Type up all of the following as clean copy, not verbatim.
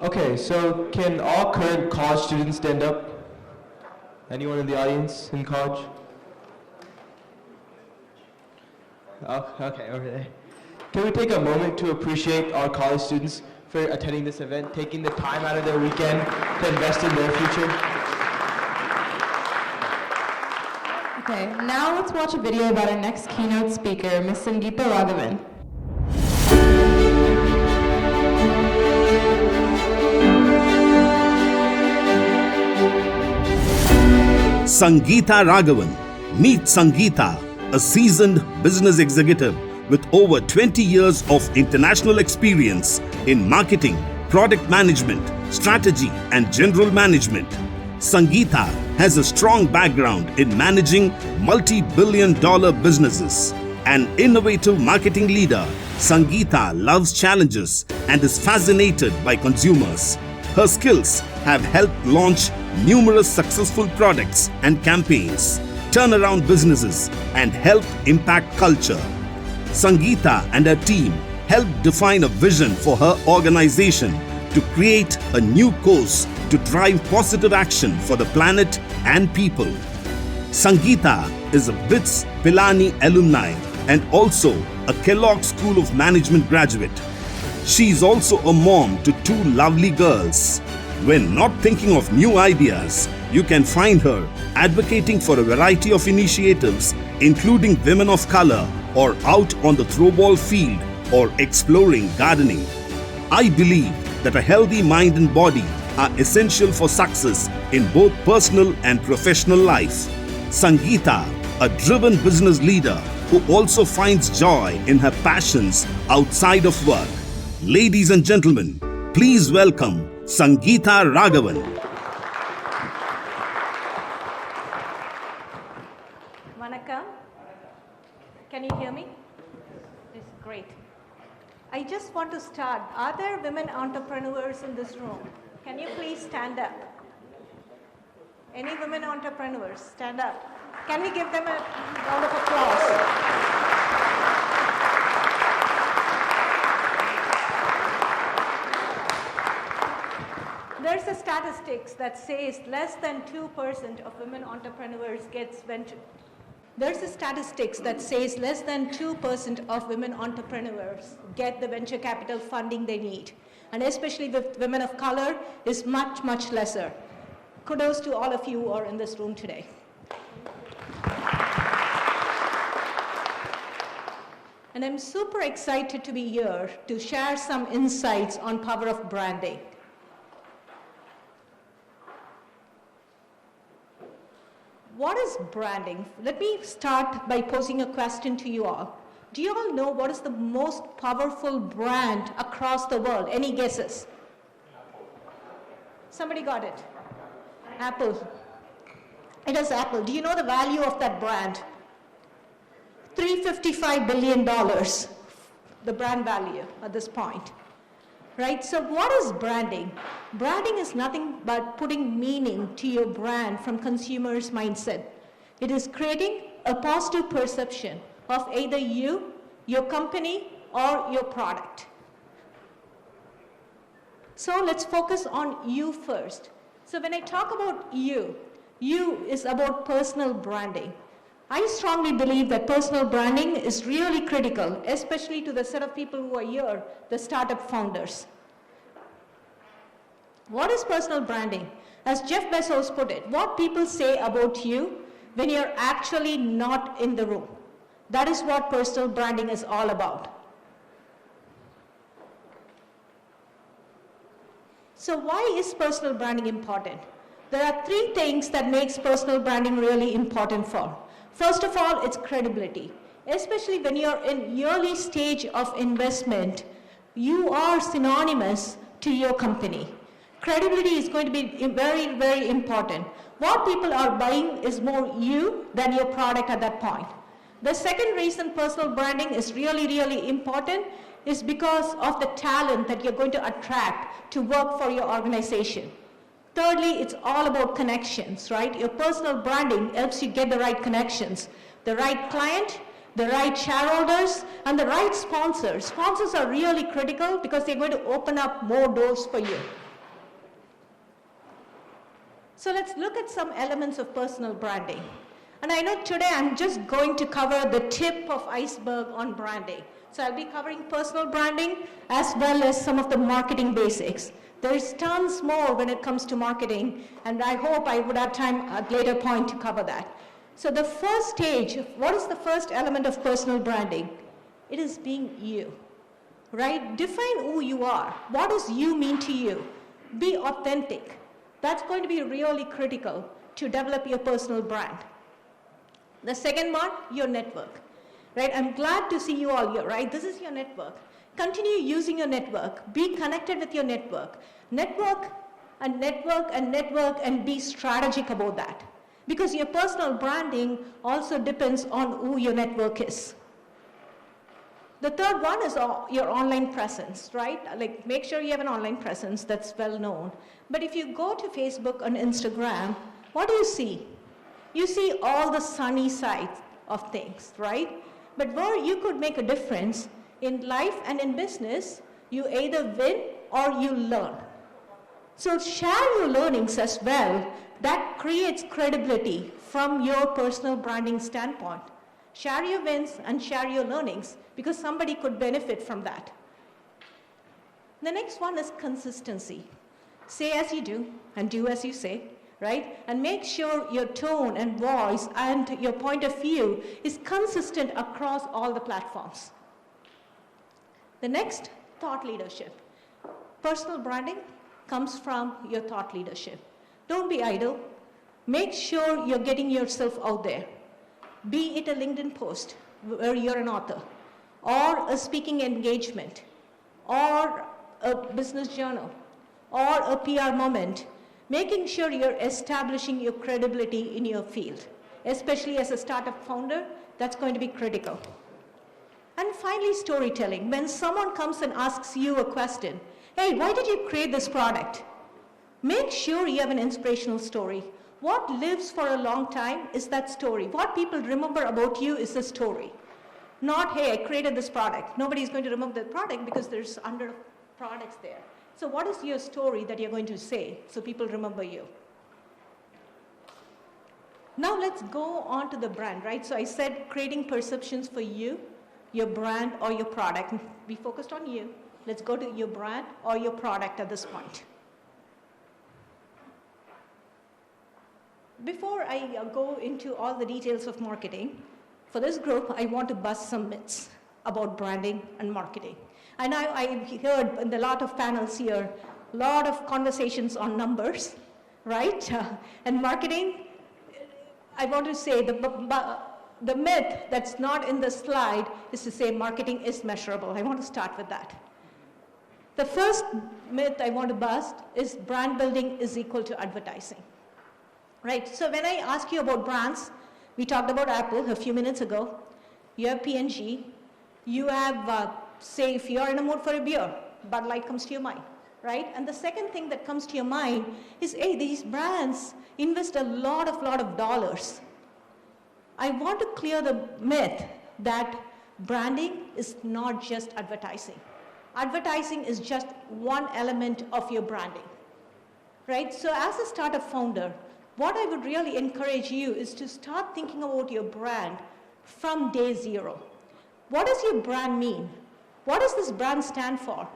Okay, so can all current college students stand up? Anyone in the audience in college? Oh, okay, over there. Can we take a moment to appreciate our college students for attending this event, taking the time out of their weekend to invest in their future? Okay, now let's watch a video about our next keynote speaker, Ms. Sangeetha Ragavan. Sangeetha Ragavan. Meet Sangeetha, a seasoned business executive with over 20 years of international experience in marketing, product management, strategy, and general management. Sangeetha has a strong background in managing multi-billion-dollar businesses. An innovative marketing leader, Sangeetha loves challenges and is fascinated by consumers. Her skills have helped launch numerous successful products and campaigns, turn around businesses, and help impact culture. Sangeetha and her team helped define a vision for her organization to create a new course to drive positive action for the planet and people. Sangeetha is a BITS Pilani alumni and also a Kellogg School of Management graduate. She is also a mom to two lovely girls. When not thinking of new ideas, you can find her advocating for a variety of initiatives, including women of color, or out on the throwball field, or exploring gardening. I believe that a healthy mind and body are essential for success in both personal and professional life. Sangeetha, a driven business leader who also finds joy in her passions outside of work. Ladies and gentlemen, please welcome Sangeetha Ragavan. Vanakkam. Can you hear me? This is great. I just want to start. Are there women entrepreneurs in this room? Can you please stand up? Any women entrepreneurs? Stand up. Can we give them a round of applause? There's a statistics that says less than 2% of women entrepreneurs gets venture. There's a statistics that says less than 2% of women entrepreneurs get the venture capital funding they need. And especially with women of color is much, much lesser. Kudos to all of you who are in this room today. And I'm super excited to be here to share some insights on power of branding. What is branding? Let me start by posing a question to you all. Do you all know what is the most powerful brand across the world? Any guesses? Somebody got it? Apple. It is Apple. Do you know the value of that brand? $355 billion, the brand value at this point. Right? So what is branding? Branding is nothing but putting meaning to your brand from consumers' mindset. It is creating a positive perception of either you, your company, or your product. So let's focus on you first. So when I talk about you is about personal branding. I strongly believe that personal branding is really critical, especially to the set of people who are here, the startup founders. What is personal branding? As Jeff Bezos put it, what people say about you when you're actually not in the room. That is what personal branding is all about. So why is personal branding important? There are three things that makes personal branding really important for. First of all, it's credibility. Especially when you're in early stage of investment, you are synonymous to your company. Credibility is going to be very, very important. What people are buying is more you than your product at that point. The second reason personal branding is really, really important is because of the talent that you're going to attract to work for your organization. Thirdly, it's all about connections, right? Your personal branding helps you get the right connections, the right client, the right shareholders, and the right sponsors. Sponsors are really critical because they're going to open up more doors for you. So let's look at some elements of personal branding. And I know today I'm just going to cover the tip of iceberg on branding. So I'll be covering personal branding as well as some of the marketing basics. There's tons more when it comes to marketing, and I hope I would have time at a later point to cover that. So the first stage, what is the first element of personal branding? It is being you, right? Define who you are. What does you mean to you? Be authentic. That's going to be really critical to develop your personal brand. The second one, your network, right? I'm glad to see you all here, right? This is your network. Continue using your network. Be connected with your network. Network and network and network, and be strategic about that. Because your personal branding also depends on who your network is. The third one is your online presence, right? Like, make sure you have an online presence that's well known. But if you go to Facebook and Instagram, what do you see? You see all the sunny sides of things, right? But where you could make a difference in life and in business, you either win or you learn. So share your learnings as well. That creates credibility from your personal branding standpoint. Share your wins and share your learnings, because somebody could benefit from that. The next one is consistency. Say as you do and do as you say, right? And make sure your tone and voice and your point of view is consistent across all the platforms. The next, thought leadership. Personal branding comes from your thought leadership. Don't be idle. Make sure you're getting yourself out there. Be it a LinkedIn post where you're an author, or a speaking engagement, or a business journal, or a PR moment, making sure you're establishing your credibility in your field. Especially as a startup founder, that's going to be critical. And finally, storytelling. When someone comes and asks you a question, hey, why did you create this product? Make sure you have an inspirational story. What lives for a long time is that story. What people remember about you is the story. Not, hey, I created this product. Nobody's going to remember the product because there's 100 products there. So what is your story that you're going to say so people remember you? Now let's go on to the brand, right? So I said creating perceptions for you, your brand, or your product. We focused on you. Let's go to your brand or your product at this point. Before I go into all the details of marketing, for this group, I want to bust some myths about branding and marketing. And I heard in a lot of panels here, a lot of conversations on numbers, right? And marketing, I want to say the myth that's not in the slide is to say marketing is measurable. I want to start with that. The first myth I want to bust is brand building is equal to advertising. Right, so when I ask you about brands, we talked about Apple a few minutes ago. You have P&G. You have, say, if you're in a mood for a beer, Bud Light comes to your mind, right? And the second thing that comes to your mind is, hey, these brands invest a lot of dollars. I want to clear the myth that branding is not just advertising. Advertising is just one element of your branding, right? So as a startup founder, what I would really encourage you is to start thinking about your brand from day zero. What does your brand mean? What does this brand stand for?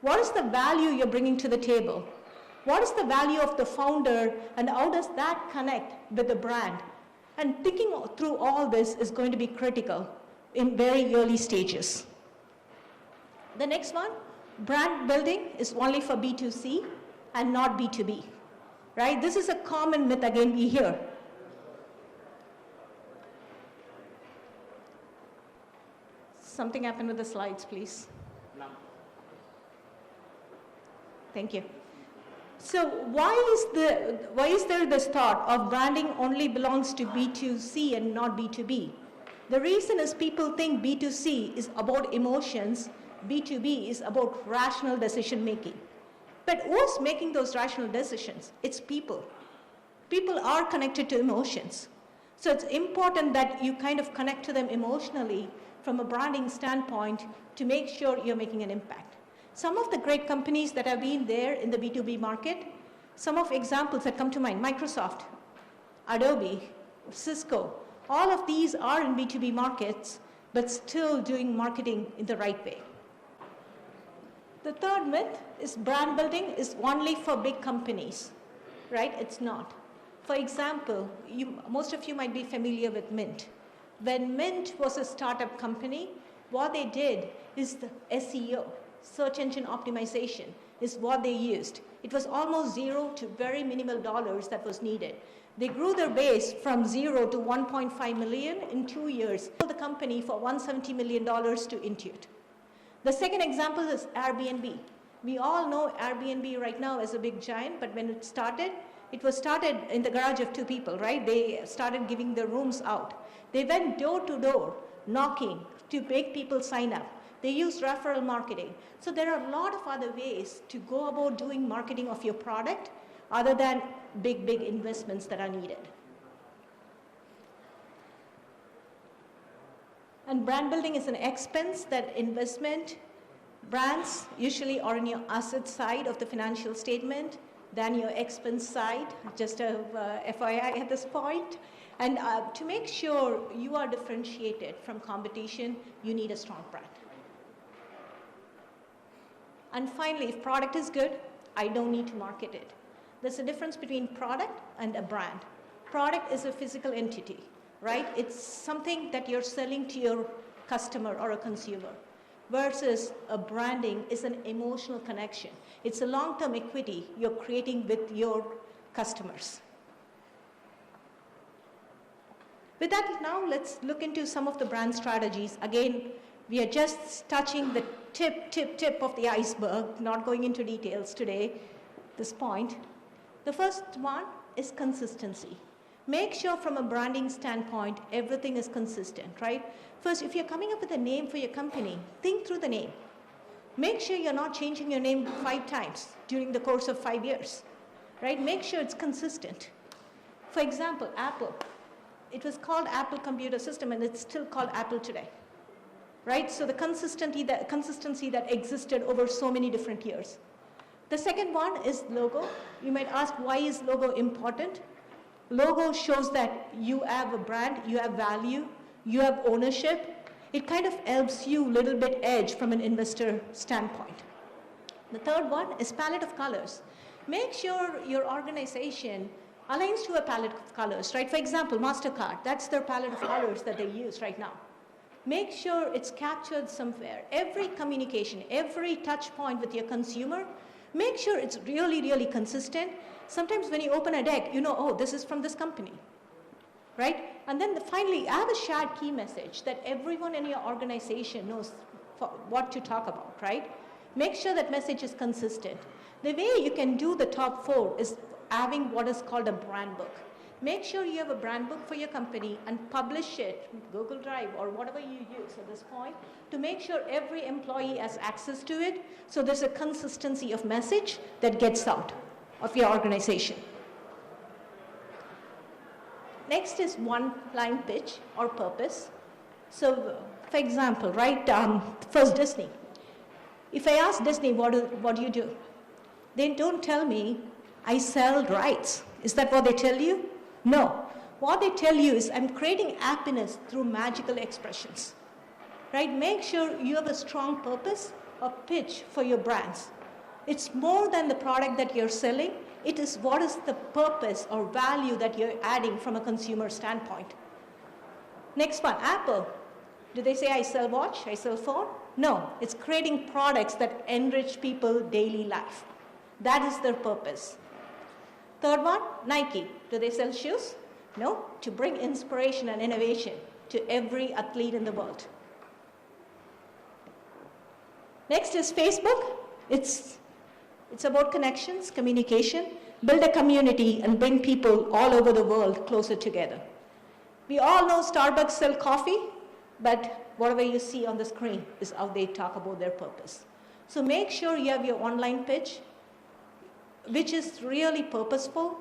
What is the value you're bringing to the table? What is the value of the founder, and how does that connect with the brand? And thinking through all this is going to be critical in very early stages. The next one, brand building is only for B2C and not B2B. Right? This is a common myth again we hear. Something happened with the slides, please. No. Thank you. So why is there this thought of branding only belongs to B2C and not B2B? The reason is people think B2C is about emotions, B2B is about rational decision making. But who's making those rational decisions? It's people. People are connected to emotions. So it's important that you kind of connect to them emotionally from a branding standpoint to make sure you're making an impact. Some of the great companies that have been there in the B2B market Some of examples that come to mind, Microsoft, Adobe, Cisco, all of these are in B2B markets, but still doing marketing in the right way. The third myth is brand building is only for big companies, right? It's not. For example, most of you might be familiar with Mint. When Mint was a startup company, what they did is the SEO, search engine optimization, is what they used. It was almost zero to very minimal dollars that was needed. They grew their base from 0 to 1.5 million in 2 years. Sold the company for $170 million to Intuit. The second example is Airbnb. We all know Airbnb right now is a big giant, but when it was started in the garage of 2 people, right? They started giving their rooms out. They went door to door, knocking to make people sign up. They used referral marketing. So there are a lot of other ways to go about doing marketing of your product other than big investments that are needed. And brand building is an expense. That investment, brands usually are in your asset side of the financial statement than your expense side, just a FYI at this point. And to make sure you are differentiated from competition, you need a strong brand. And finally, if product is good, I don't need to market it. There's a difference between product and a brand. Product is a physical entity, right? It's something that you're selling to your customer or a consumer, versus a branding is an emotional connection. It's a long-term equity you're creating with your customers. With that, now let's look into some of the brand strategies. Again, we are just touching the tip of the iceberg, not going into details today, this point. The first one is consistency. Make sure from a branding standpoint, everything is consistent, right? First, if you're coming up with a name for your company, think through the name. Make sure you're not changing your name 5 times during the course of 5 years, right? Make sure it's consistent. For example, Apple. It was called Apple Computer System, and it's still called Apple today, right? So the consistency that existed over so many different years. The second one is logo. You might ask, why is logo important? Logo shows that you have a brand, you have value, you have ownership. It kind of helps you a little bit edge from an investor standpoint. The third one is palette of colors. Make sure your organization aligns to a palette of colors, right? For example, MasterCard, that's their palette of colors that they use right now. Make sure it's captured somewhere. Every communication, every touch point with your consumer, make sure it's really consistent. Sometimes when you open a deck, you know, oh, this is from this company, right? And then finally, have a shared key message that everyone in your organization knows what to talk about, right? Make sure that message is consistent. The way you can do the top 4 is having what is called a brand book. Make sure you have a brand book for your company and publish it, Google Drive or whatever you use at this point, to make sure every employee has access to it, so there's a consistency of message that gets out of your organization. Next is one-line pitch or purpose. So, for example, right, first Disney. If I ask Disney, what do you do? They don't tell me, I sell rights. Is that what they tell you? No. What they tell you is, I'm creating happiness through magical expressions, right? Make sure you have a strong purpose or pitch for your brands. It's more than the product that you're selling. It is what is the purpose or value that you're adding from a consumer standpoint. Next one, Apple. Do they say, I sell watch, I sell phone? No, it's creating products that enrich people's daily life. That is their purpose. Third one, Nike. Do they sell shoes? No, to bring inspiration and innovation to every athlete in the world. Next is Facebook. It's about connections, communication, build a community and bring people all over the world closer together. We all know Starbucks sell coffee, but whatever you see on the screen is how they talk about their purpose. So make sure you have your online pitch, which is really purposeful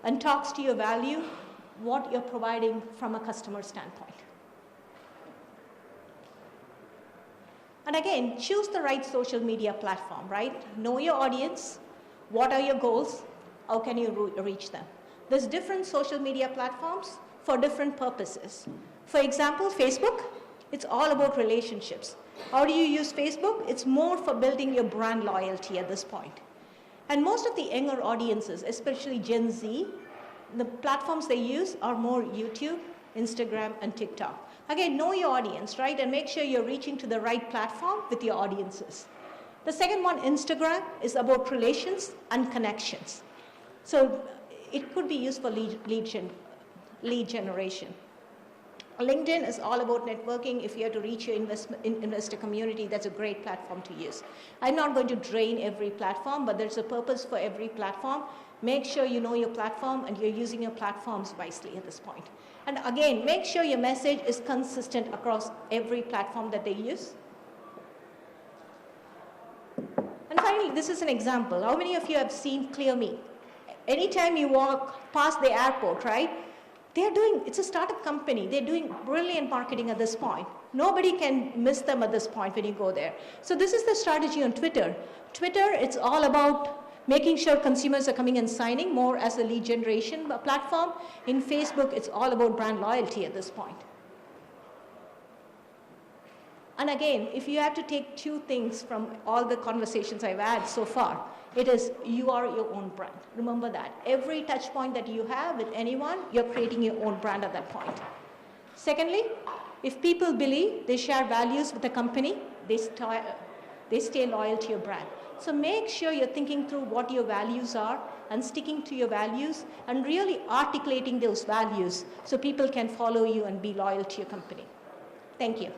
and talks to your value, what you're providing from a customer standpoint. And again, choose the right social media platform, right? Know your audience, what are your goals, how can you reach them? There's different social media platforms for different purposes. For example, Facebook, it's all about relationships. How do you use Facebook? It's more for building your brand loyalty at this point. And most of the younger audiences, especially Gen Z, the platforms they use are more YouTube, Instagram, and TikTok. Again, know your audience, right? And make sure you're reaching to the right platform with your audiences. The second one, Instagram, is about relations and connections. So it could be used for lead generation. LinkedIn is all about networking. If you have to reach your investor community, that's a great platform to use. I'm not going to drain every platform, but there's a purpose for every platform. Make sure you know your platform and you're using your platforms wisely at this point. And again, make sure your message is consistent across every platform that they use. And finally, this is an example. How many of you have seen ClearMe? Anytime you walk past the airport, right? It's a startup company. They're doing brilliant marketing at this point. Nobody can miss them at this point when you go there. So this is the strategy on Twitter. Twitter, it's all about making sure consumers are coming and signing more as a lead generation platform. In Facebook, it's all about brand loyalty at this point. And again, if you have to take two things from all the conversations I've had so far, it is you are your own brand. Remember that. Every touch point that you have with anyone, you're creating your own brand at that point. Secondly, if people believe they share values with the company, they stay loyal to your brand. So make sure you're thinking through what your values are and sticking to your values and really articulating those values so people can follow you and be loyal to your company. Thank you.